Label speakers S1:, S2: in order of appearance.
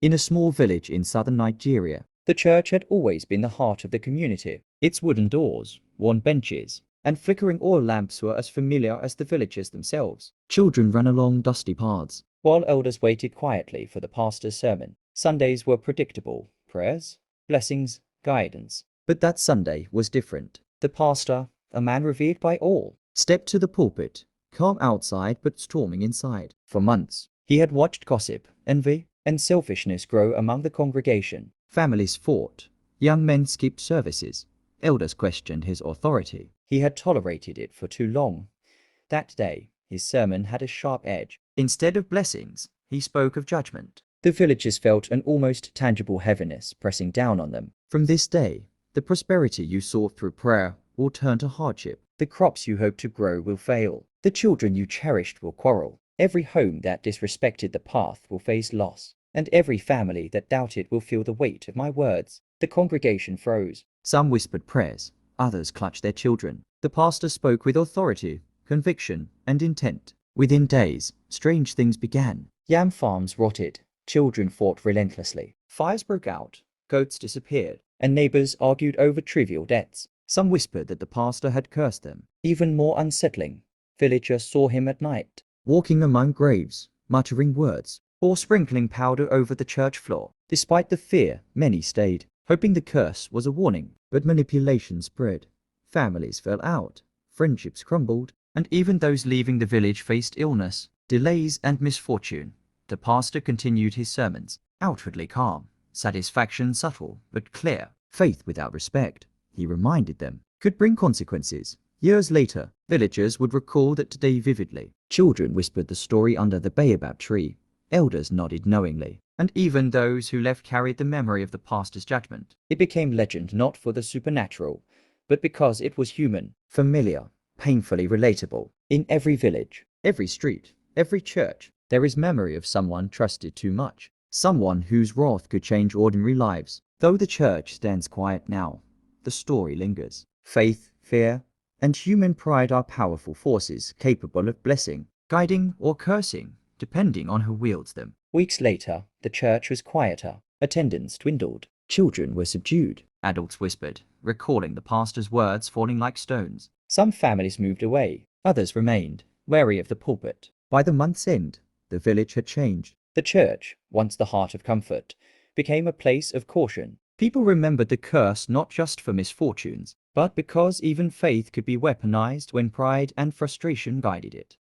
S1: In a small village in southern Nigeria, the church had always been the heart of the community. Its wooden doors, worn benches, and flickering oil lamps were as familiar as the villagers themselves. Children ran along dusty paths, while elders waited quietly for the pastor's sermon. Sundays were predictable: prayers, blessings, guidance. But that Sunday was different. The pastor, a man revered by all, stepped to the pulpit, calm outside but storming inside. For months, he had watched gossip, envy, and selfishness grow among the congregation. Families fought, young men skipped services, elders questioned his authority. He had tolerated it for too long. That day, his sermon had a sharp edge. Instead of blessings, he spoke of judgment. The villagers felt an almost tangible heaviness pressing down on them. From this day, the prosperity you sought through prayer will turn to hardship. The crops you hoped to grow will fail. The children you cherished will quarrel. Every home that disrespected the path will face loss, and every family that doubted will feel the weight of my words. The congregation froze. Some whispered prayers, others clutched their children. The pastor spoke with authority, conviction, and intent. Within days, strange things began. Yam farms rotted, children fought relentlessly. Fires broke out, goats disappeared, and neighbors argued over trivial debts. Some whispered that the pastor had cursed them. Even more unsettling, villagers saw him at night, walking among graves, muttering words, or sprinkling powder over the church floor. Despite the fear, many stayed, hoping the curse was a warning. But manipulation spread. Families fell out, friendships crumbled, and even those leaving the village faced illness, delays, and misfortune. The pastor continued his sermons, outwardly calm, satisfaction subtle but clear. Faith without respect, he reminded them, could bring consequences. Years later, villagers would recall that day vividly. Children whispered the story under the baobab tree. Elders nodded knowingly, and even those who left carried the memory of the pastor's judgment. It became legend not for the supernatural, but because it was human, familiar, painfully relatable. In every village, every street, every church, there is memory of someone trusted too much, someone whose wrath could change ordinary lives. Though the church stands quiet now, the story lingers. Faith, fear, and human pride are powerful forces capable of blessing, guiding, or cursing, depending on who wields them. Weeks later, the church was quieter. Attendance dwindled. Children were subdued. Adults whispered, recalling the pastor's words falling like stones. Some families moved away. Others remained, wary of the pulpit. By the month's end, the village had changed. The church, once the heart of comfort, became a place of caution. People remembered the curse not just for misfortunes, but because even faith could be weaponized when pride and frustration guided it.